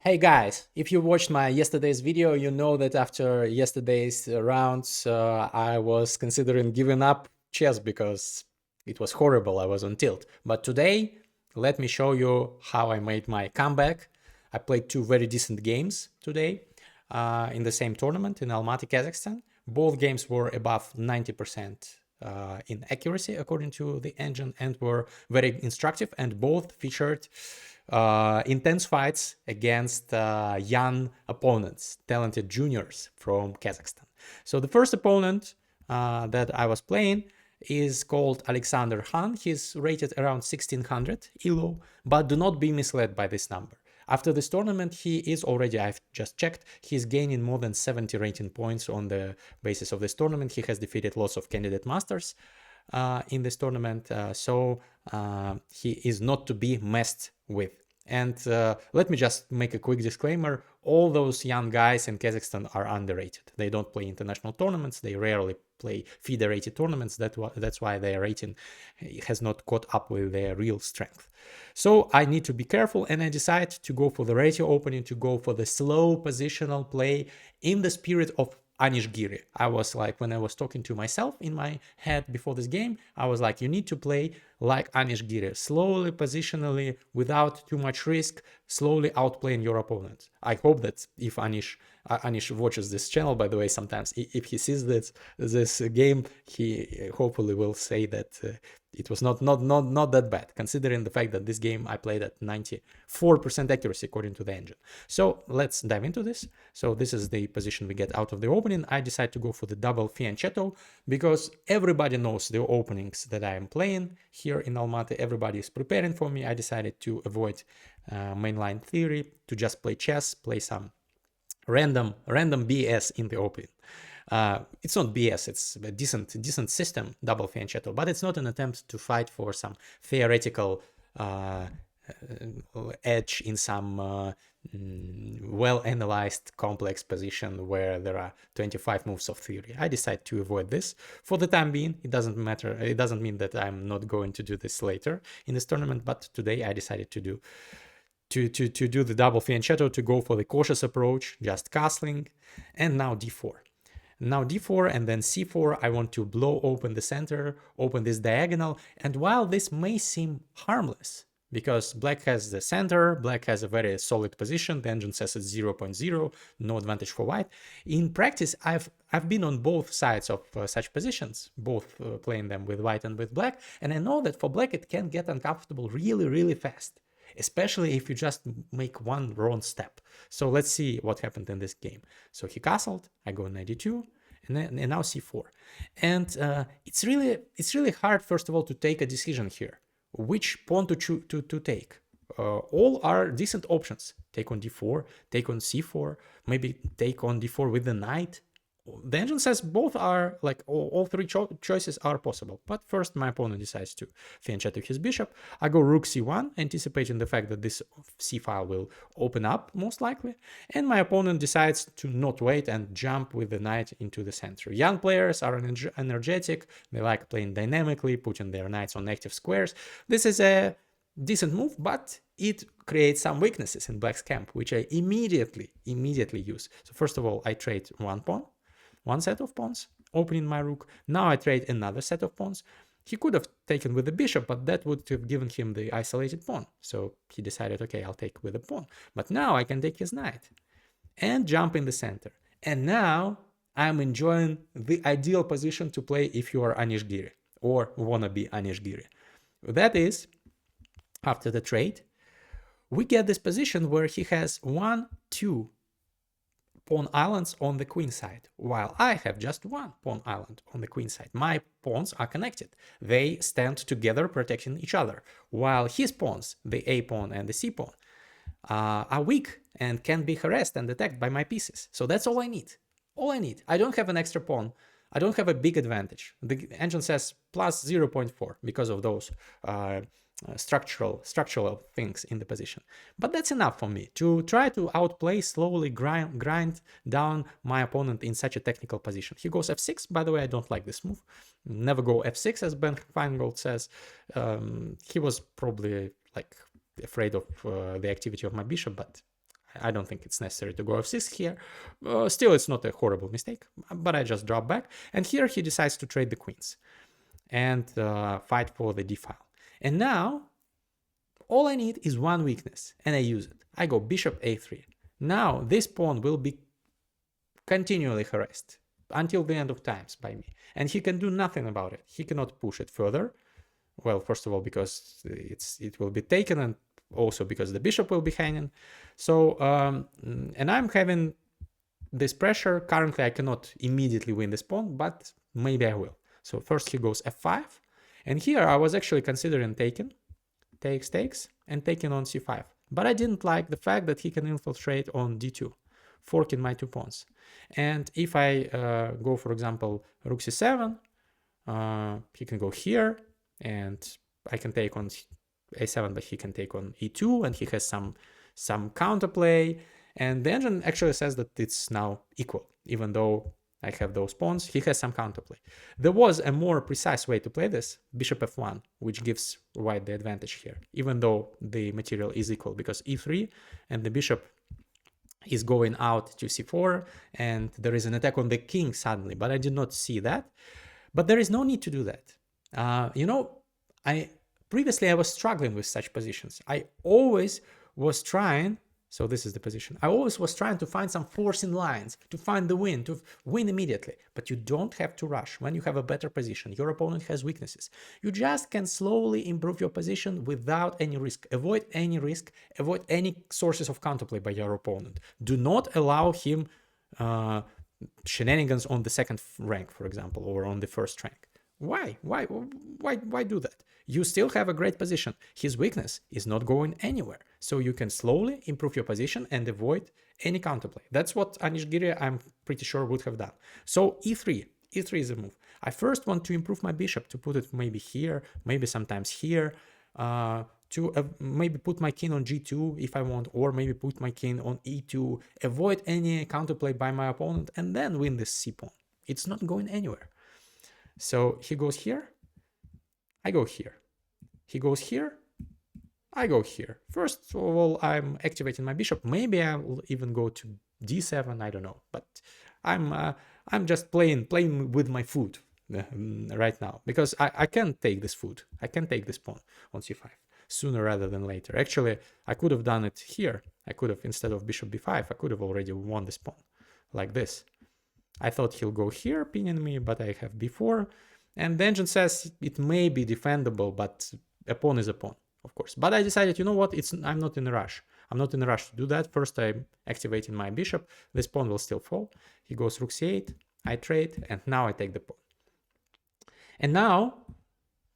Hey guys, if you watched my yesterday's video, you know that after yesterday's rounds, I was considering giving up chess because it was horrible, I was on tilt. But today, let me show you how I made my comeback. I played two very decent games today in the same tournament in Almaty, Kazakhstan. Both games were above 90% in accuracy according to the engine and were very instructive, and both featured intense fights against young opponents, talented juniors from Kazakhstan. So the first opponent that I was playing is called Alexander Han. He's rated around 1600 ELO, but do not be misled by this number. After this tournament, he is already, I've just checked, he's gaining more than 70 rating points on the basis of this tournament. He has defeated lots of candidate masters in this tournament, so he is not to be messed with. And let me just make a quick disclaimer. All those young guys in Kazakhstan are underrated. They don't play international tournaments. They rarely play FIDE-rated tournaments. That's why their rating has not caught up with their real strength. So I need to be careful, and I decide to go for the ratio opening, to go for the slow positional play in the spirit of Anish Giri. I was like, when I was talking to myself in my head before this game, I was like, you need to play like Anish Giri, slowly, positionally, without too much risk, slowly outplaying your opponent. I hope that if Anish watches this channel, by the way, sometimes if he sees this game, he hopefully will say that it was not that bad, considering the fact that this game I played at 94% accuracy according to the engine. So let's dive into this. So this is the position we get out of the opening. I decide to go for the double fianchetto because everybody knows the openings that I am playing here in Almaty. Everybody is preparing for me. I decided to avoid mainline theory, to just play chess, play some random BS in the opening. It's not BS, it's a decent system, double fianchetto, but it's not an attempt to fight for some theoretical edge in some well-analyzed complex position where there are 25 moves of theory. I decide to avoid this for the time being. It doesn't matter. It doesn't mean that I'm not going to do this later in this tournament, but today I decided to do the double fianchetto, to go for the cautious approach, just castling, and now d4. Now d4 and then c4, I want to blow open the center, open this diagonal, and while this may seem harmless, because black has the center, black has a very solid position, the engine says it's 0.0, no advantage for white. In practice, I've been on both sides of such positions, both playing them with white and with black, and I know that for black it can get uncomfortable really fast, especially if you just make one wrong step. So let's see what happened in this game. So he castled, I go knight d2, and now c4. And it's really hard, first of all, to take a decision here. Which pawn to take? All are decent options. Take on d4, take on c4, maybe take on d4 with the knight. The engine says both are, like, all three choices are possible. But first my opponent decides to fianchetto his bishop. I go rook c1, anticipating the fact that this c file will open up most likely. And my opponent decides to not wait and jump with the knight into the center. Young players are energetic. They like playing dynamically, putting their knights on active squares. This is a decent move, but it creates some weaknesses in black's camp, which I immediately use. So first of all, I trade one set of pawns, opening my rook. Now I trade another set of pawns. He could have taken with the bishop, but that would have given him the isolated pawn. So he decided, okay, I'll take with the pawn. But now I can take his knight and jump in the center. And now I'm enjoying the ideal position to play if you are Anish Giri or wanna be Anish Giri. That is, after the trade, we get this position where he has 1-2 pawn islands on the queen side, while I have just one pawn island on the queen side. My pawns are connected. They stand together protecting each other, while his pawns, the a pawn and the c pawn, are weak and can be harassed and attacked by my pieces. So that's all I need. I don't have an extra pawn. I don't have a big advantage. The engine says plus 0.4 because of those structural things in the position. But that's enough for me to try to outplay, slowly grind down my opponent in such a technical position. He goes f6. By the way, I don't like this move. Never go f6, as Ben Feingold says. He was probably like afraid of the activity of my bishop, but I don't think it's necessary to go f6 here. Still, it's not a horrible mistake, but I just drop back. And here he decides to trade the queens and fight for the d file. And now, all I need is one weakness, and I use it. I go bishop a3. Now, this pawn will be continually harassed until the end of times by me. And he can do nothing about it. He cannot push it further. Well, first of all, because it will be taken, and also because the bishop will be hanging. So, and I'm having this pressure. Currently, I cannot immediately win this pawn, but maybe I will. So first he goes f5. And here I was actually considering taking, takes, and taking on c5. But I didn't like the fact that he can infiltrate on d2, forking my 2 pawns. And if I go, for example, rook c7, he can go here, and I can take on a7, but he can take on e2, and he has some counterplay. And the engine actually says that it's now equal, even though I have those pawns, he has some counterplay. There was a more precise way to play this, bishop f1, which gives white the advantage here, even though the material is equal, because e3 and the bishop is going out to c4, and there is an attack on the king suddenly, but I did not see that. But there is no need to do that. You know, previously I was struggling with such positions. I always was trying, so this is the position, I always was trying to find some forcing lines, to find the win, to win immediately. But you don't have to rush when you have a better position. Your opponent has weaknesses. You just can slowly improve your position without any risk. Avoid any risk, avoid any sources of counterplay by your opponent. Do not allow him shenanigans on the second rank, for example, or on the first rank. Why do that? You still have a great position. His weakness is not going anywhere. So you can slowly improve your position and avoid any counterplay. That's what Anish Giri, I'm pretty sure, would have done. So e3 is a move. I first want to improve my bishop, to put it maybe here, maybe sometimes here, to maybe put my king on g2 if I want, or maybe put my king on e2, avoid any counterplay by my opponent, and then win this c pawn. It's not going anywhere. So he goes here, I go here. He goes here, I go here. First of all, I'm activating my bishop. Maybe I'll even go to d7, I don't know. But I'm just playing with my food right now, because I can take this food. I can take this pawn on c5 sooner rather than later. Actually, I could have done it here. I could have, instead of bishop b5, I could have already won this pawn like this. I thought he'll go here, pinning me, but I have b4. And the engine says it may be defendable, but a pawn is a pawn, of course. But I decided, you know what, I'm not in a rush. I'm not in a rush to do that. First, I'm activating my bishop. This pawn will still fall. He goes rook c8, I trade, and now I take the pawn. And now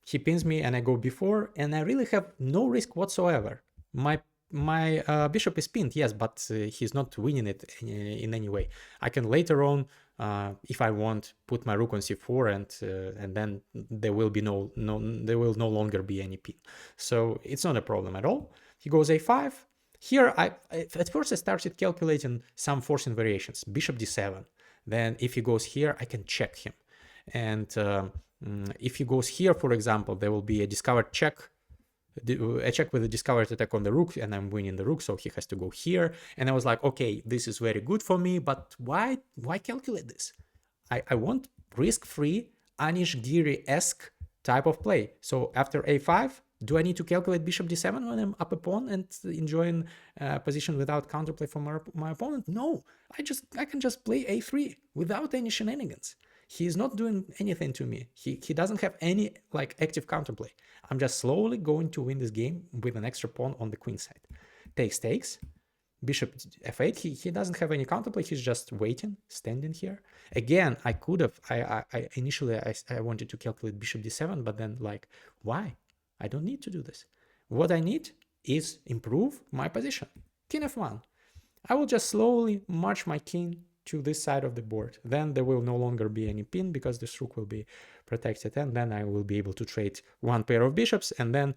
he pins me and I go b4, and I really have no risk whatsoever. My bishop is pinned, yes, but he's not winning it in any way. I can later on, if I want, put my rook on c4, and then there will be there will no longer be any pin. So it's not a problem at all. He goes a5. Here, at first I started calculating some forcing variations. Bishop d7. Then if he goes here, I can check him. And if he goes here, for example, there will be a discovered check. A check with a discovered attack on the rook, and I'm winning the rook, so he has to go here. And I was like, okay, this is very good for me, but why calculate this? I want risk-free, Anish Giri-esque type of play. So after a5, do I need to calculate bishop d7 when I'm up a pawn and enjoying position without counterplay from my opponent? No, I can just play a3 without any shenanigans. He is not doing anything to me. He doesn't have any active counterplay. I'm just slowly going to win this game with an extra pawn on the queen side. Takes. Bishop f8. He doesn't have any counterplay. He's just waiting, standing here. Again, I could have. Initially I wanted to calculate bishop d7, but then why? I don't need to do this. What I need is improve my position. King f1. I will just slowly march my king to this side of the board. Then there will no longer be any pin because this rook will be protected, and then I will be able to trade one pair of bishops and then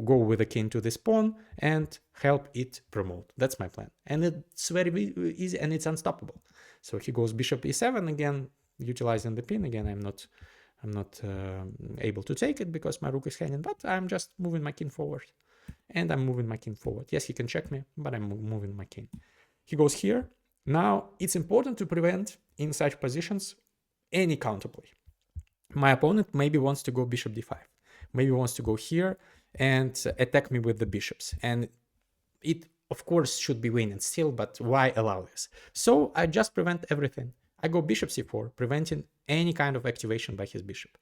go with the king to this pawn and help it promote. That's my plan, and it's very easy and it's unstoppable. So he goes bishop e7 again, utilizing the pin again. I'm not able to take it because my rook is hanging, but I'm just moving my king forward, and I'm moving my king forward. Yes, he can check me, but I'm moving my king. He goes here. Now, it's important to prevent, in such positions, any counterplay. My opponent maybe wants to go bishop d5, maybe wants to go here and attack me with the bishops. And it, of course, should be winning still, but why allow this? So I just prevent everything. I go bishop c4, preventing any kind of activation by his bishop.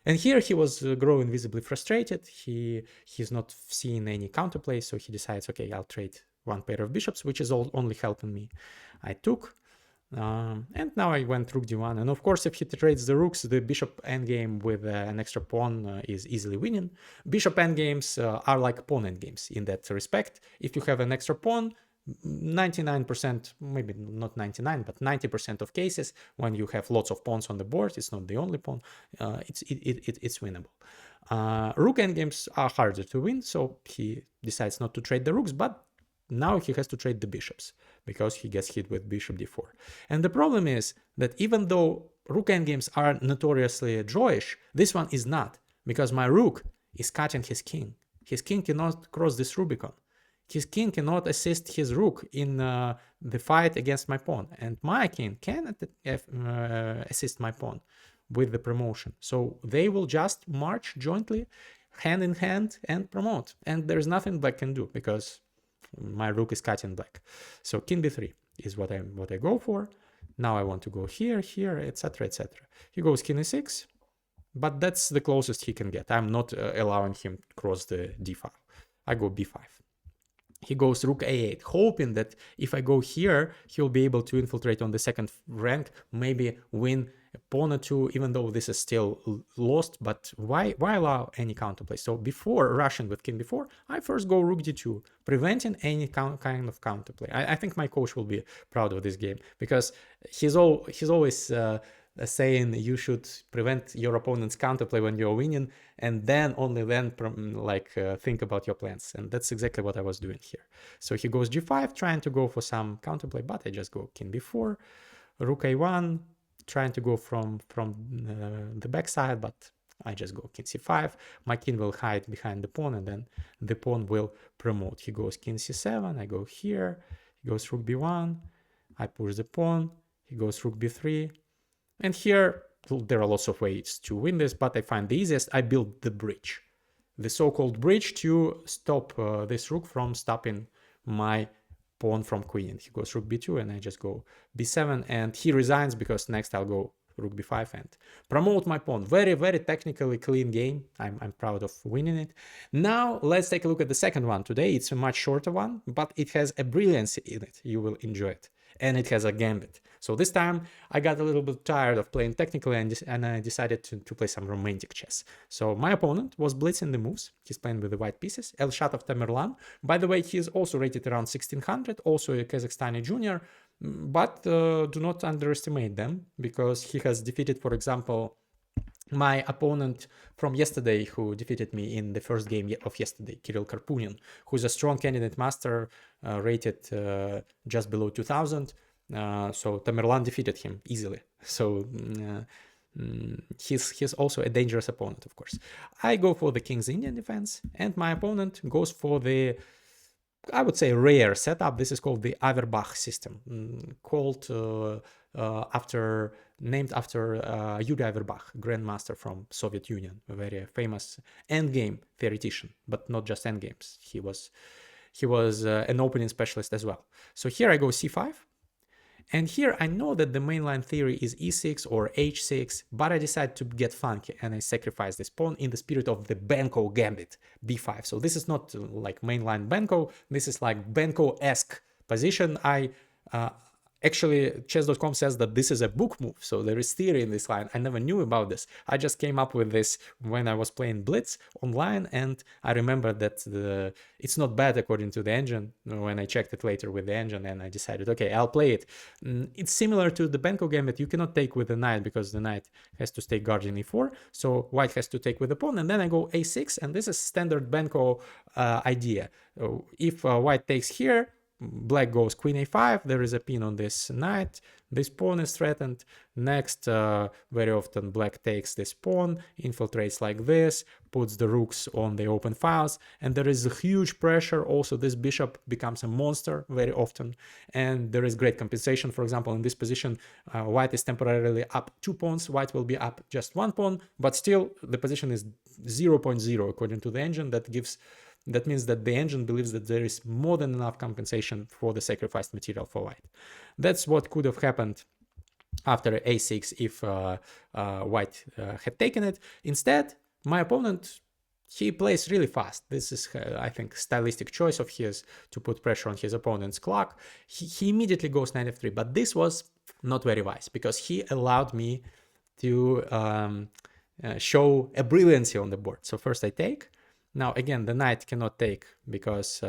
And here he was growing visibly frustrated. He's not seeing any counterplay, so he decides, okay, I'll trade one pair of bishops, which is only helping me. I took, and now I went rook d1. And of course, if he trades the rooks, the bishop endgame with an extra pawn is easily winning. Bishop endgames are like pawn endgames in that respect. If you have an extra pawn, 99%, maybe not 99, but 90% of cases, when you have lots of pawns on the board, it's not the only pawn, it's winnable. Rook endgames are harder to win, so he decides not to trade the rooks, but now he has to trade the bishops because he gets hit with bishop d4. And the problem is that even though rook endgames are notoriously drawish, this one is not, because my rook is cutting his king. His king cannot cross this Rubicon. His king cannot assist his rook in the fight against my pawn, and my king can assist my pawn with the promotion. So they will just march jointly, hand in hand, and promote. And there's nothing black can do because my rook is cutting black. So king b3 is what I go for. Now I want to go here, here, etc., etc. He goes king e6, but that's the closest he can get. I'm not allowing him to cross the d file. I go b5. He goes rook a8, hoping that if I go here, he'll be able to infiltrate on the second rank, maybe win a pawn or two, even though this is still lost. But why allow any counterplay? So before rushing with king b4, I first go rook d2, preventing any kind of counterplay. I think my coach will be proud of this game, because he's always saying you should prevent your opponent's counterplay when you're winning, and then only then think about your plans. And that's exactly what I was doing here. So he goes g5, trying to go for some counterplay, but I just go king b4, rook a1, trying to go from the backside, but I just go king c5. My king will hide behind the pawn, and then the pawn will promote. He goes king c7, I go here, he goes rook b1, I push the pawn, he goes rook b3, and here there are lots of ways to win this, but I find the easiest. I build the bridge, the so-called bridge, to stop this rook from stopping my pawn from queening. He goes rook b2, and I just go b7, and he resigns because next I'll go rook b5 and promote my pawn. Very, very technically clean game. I'm proud of winning it. Now let's take a look at the second one. Today it's a much shorter one, but it has a brilliance in it. You will enjoy it. And it has a gambit. So this time I got a little bit tired of playing technically, and I decided to play some romantic chess. So my opponent was blitzing the moves. He's playing with the white pieces. Elshatov Tamerlan. By the way, he is also rated around 1600, also a Kazakhstani junior, but do not underestimate them, because he has defeated, for example, my opponent from yesterday, who defeated me in the first game of yesterday, Kirill Karpunin, who's a strong candidate master, rated just below 2000. So Tamerlan defeated him easily. So he's also a dangerous opponent, of course. I go for the King's Indian defense, and my opponent goes for the, I would say, rare setup. This is called the Averbach system, named after Yuri Averbach, grandmaster from Soviet Union, a very famous endgame theoretician, but not just endgames. He was an opening specialist as well. So here I go c5, and here I know that the mainline theory is e6 or h6, but I decide to get funky, and I sacrifice this pawn in the spirit of the Benko gambit, b5. So this is not like mainline Benko, this is like Benko-esque position. Actually, chess.com says that this is a book move, so there is theory in this line. I never knew about this. I just came up with this when I was playing Blitz online, and I remember that it's not bad according to the engine when I checked it later with the engine, and I decided, okay, I'll play it. It's similar to the Benko gambit. You cannot take with the knight because the knight has to stay guarding e4, so white has to take with the pawn, and then I go a6, and this is standard Benko idea. If white takes here, black goes queen a5, there is a pin on this knight, this pawn is threatened. Next, very often black takes this pawn, infiltrates like this, puts the rooks on the open files, and there is a huge pressure. Also, this bishop becomes a monster very often, and there is great compensation. For example, in this position, white is temporarily up 2 pawns, white will be up just 1 pawn, but still the position is 0.0 according to the engine. That means that the engine believes that there is more than enough compensation for the sacrificed material for white. That's what could have happened after a6 if white had taken it. Instead, my opponent, he plays really fast. This is, I think, stylistic choice of his to put pressure on his opponent's clock. He immediately goes knight f3, but this was not very wise because he allowed me to show a brilliancy on the board. So first I take. Now again, the knight cannot take because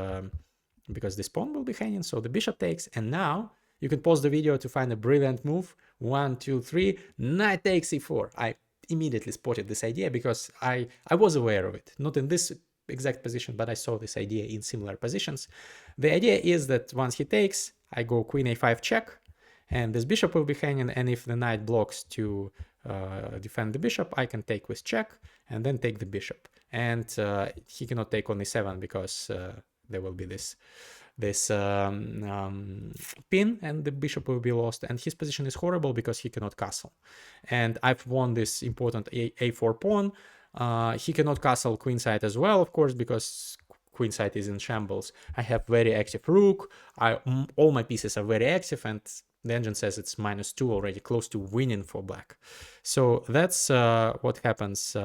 this pawn will be hanging, so the bishop takes, and now you can pause the video to find a brilliant move. 1, 2, 3, knight takes e4. I immediately spotted this idea because I was aware of it, not in this exact position, but I saw this idea in similar positions. The idea is that once he takes, I go queen a5 check, and this bishop will be hanging, and if the knight blocks to defend the bishop, I can take with check and then take the bishop. And he cannot take on e7 because there will be this pin and the bishop will be lost, and his position is horrible because he cannot castle. And I've won this important a4 pawn. He cannot castle queenside as well, of course, because queenside is in shambles. I have very active rook. All my pieces are very active, and the engine says it's -2 already, close to winning for black. So that's what happens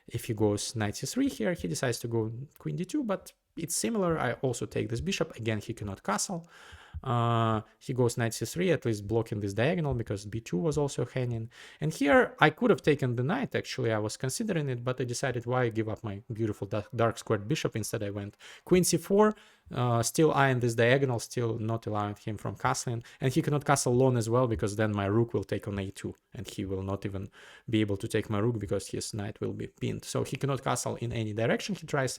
if he goes knight c3 here. He decides to go queen d2, but it's similar. I also take this bishop. Again, he cannot castle. He goes knight c3, at least blocking this diagonal because b2 was also hanging. And here I could have taken the knight, actually. I was considering it, but I decided why give up my beautiful dark squared bishop. Instead I went queen c4, still eyeing this diagonal, still not allowing him from castling. And he cannot castle alone as well because then my rook will take on a2 and he will not even be able to take my rook because his knight will be pinned. So he cannot castle in any direction. He tries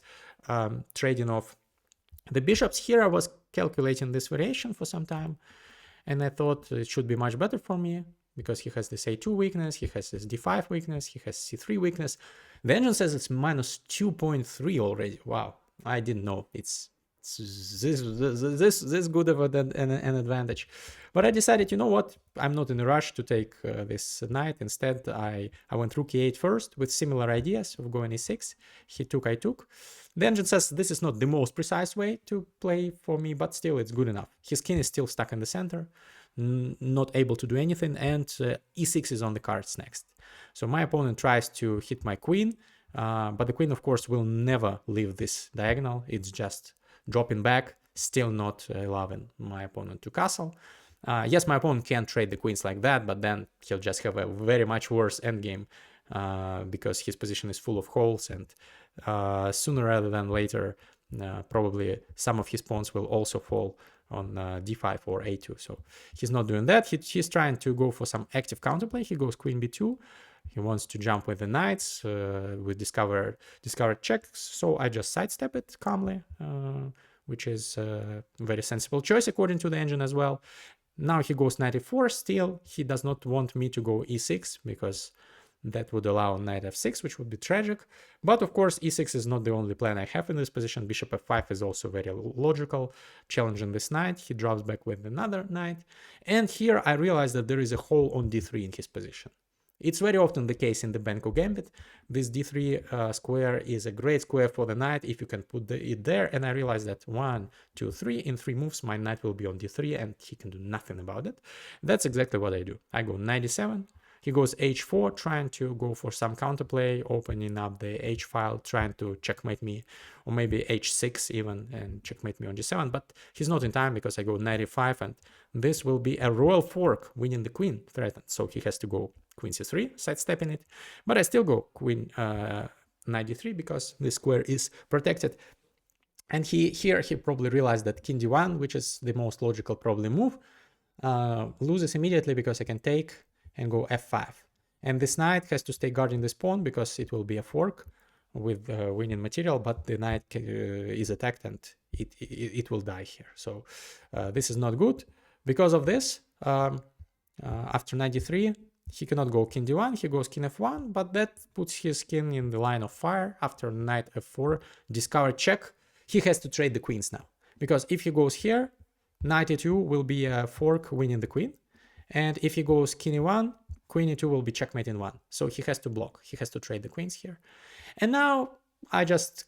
trading off the bishops. Here I was calculating this variation for some time, and I thought it should be much better for me because he has this a2 weakness, he has this d5 weakness, he has c3 weakness. The engine says it's -2.3 already. Wow, I didn't know it's this good of an advantage. But I decided, you know what, I'm not in a rush to take this knight. Instead, I went rook e8 first with similar ideas of going e6. He took, I took. The engine says this is not the most precise way to play for me, but still it's good enough. His king is still stuck in the center, not able to do anything, and e6 is on the cards next. So my opponent tries to hit my queen, but the queen, of course, will never leave this diagonal. It's just dropping back, still not allowing my opponent to castle. Yes, my opponent can trade the queens like that, but then he'll just have a very much worse endgame because his position is full of holes, and sooner rather than later, probably some of his pawns will also fall on d5 or a2. So he's not doing that. He's trying to go for some active counterplay. He goes queen b2. He wants to jump with the knights with discovered checks. So I just sidestep it calmly, which is a very sensible choice according to the engine as well. Now he goes knight e4. Still, he does not want me to go e6 because that would allow knight f6, which would be tragic. But of course, e6 is not the only plan I have in this position. Bishop f5 is also very logical, challenging this knight. He drops back with another knight. And here I realize that there is a hole on d3 in his position. It's very often the case in the Benko gambit. This d3 square is a great square for the knight if you can put it there. And I realize that 1, 2, 3, in 3 moves, my knight will be on d3 and he can do nothing about it. That's exactly what I do. I go knight d7. He goes h4, trying to go for some counterplay, opening up the h file, trying to checkmate me, or maybe h6 even, and checkmate me on g7. But he's not in time because I go knight e5, and this will be a royal fork, winning the queen threatened. So he has to go queen c3, sidestepping it. But I still go queen knight d3 because this square is protected. And here he probably realized that king d1, which is the most logical probably move, loses immediately because I can take and go f5. And this knight has to stay guarding this pawn because it will be a fork with winning material, but the knight is attacked and it will die here. So this is not good. Because of this, after 93, he cannot go king d1, he goes king f1, but that puts his king in the line of fire. After knight f4, discover check, he has to trade the queens now. Because if he goes here, knight e2 will be a fork winning the queen. And if he goes king e1, queen e2 will be checkmate in 1. So he has to block, he has to trade the queens here. And now I just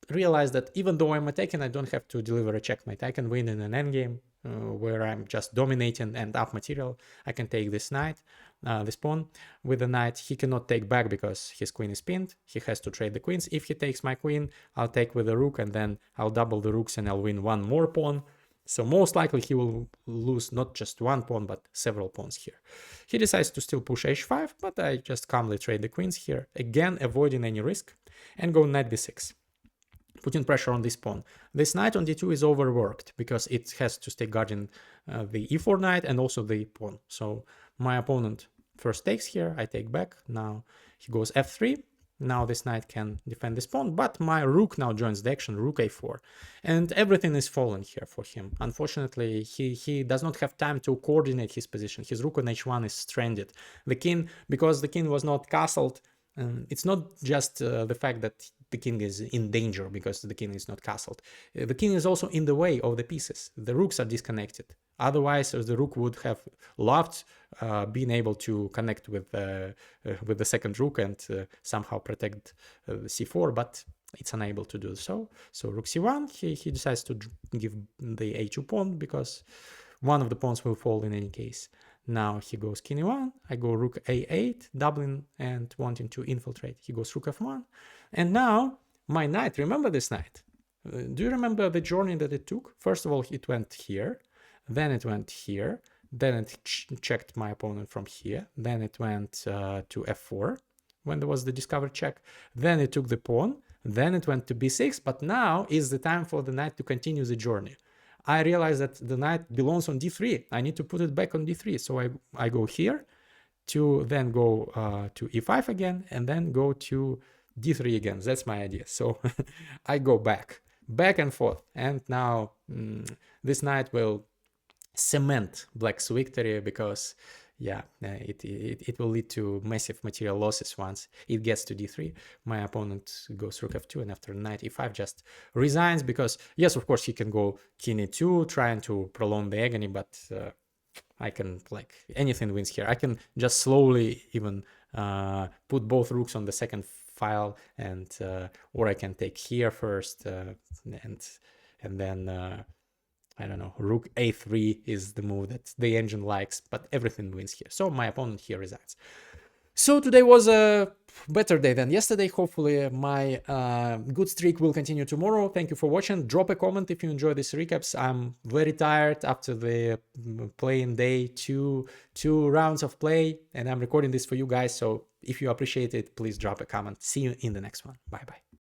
realized that even though I'm attacking, I don't have to deliver a checkmate. I can win in an endgame where I'm just dominating and up material. I can take this knight, this pawn with the knight. He cannot take back because his queen is pinned. He has to trade the queens. If he takes my queen, I'll take with the rook, and then I'll double the rooks and I'll win one more pawn. So most likely he will lose not just one pawn, but several pawns here. He decides to still push h5, but I just calmly trade the queens here, again avoiding any risk, and go knight b6. Putting pressure on this pawn. This knight on d2 is overworked because it has to stay guarding the e4 knight and also the pawn. So my opponent first takes here, I take back. Now he goes f3. Now this knight can defend this pawn, but my rook now joins the action, rook a4. And everything is fallen here for him. Unfortunately, he does not have time to coordinate his position. His rook on h1 is stranded. The king, because the king was not castled, it's not just the fact that the king is in danger because the king is not castled. The king is also in the way of the pieces. The rooks are disconnected. Otherwise, the rook would have loved being able to connect with the second rook and somehow protect c4, but it's unable to do so. So rook c1, he decides to give the a2 pawn because one of the pawns will fall in any case. Now he goes king e1, I go rook a8, doubling and wanting to infiltrate. He goes rook f1. And now my knight, remember this knight? Do you remember the journey that it took? First of all, it went here, then it went here, then it checked my opponent from here, then it went to f4 when there was the discovered check, then it took the pawn, then it went to b6, but now is the time for the knight to continue the journey. I realize that the knight belongs on d3. I need to put it back on d3. So I go here to then go to e5 again and then go to d3 again. That's my idea. So I go back and forth. And now this knight will cement black's victory because, yeah, it will lead to massive material losses once it gets to d3. My opponent goes rook f2, and after knight e5 just resigns because, yes, of course, he can go king e2, trying to prolong the agony, but I can, like, anything wins here. I can just slowly even put both rooks on the second file, and or I can take here first, and then I don't know, rook a3 is the move that the engine likes, but everything wins here. So my opponent here resigns. So today was a better day than yesterday. Hopefully my good streak will continue tomorrow. Thank you for watching. Drop a comment if you enjoy these recaps. I'm very tired after the playing day, two rounds of play, and I'm recording this for you guys. So if you appreciate it, please drop a comment. See you in the next one. Bye-bye.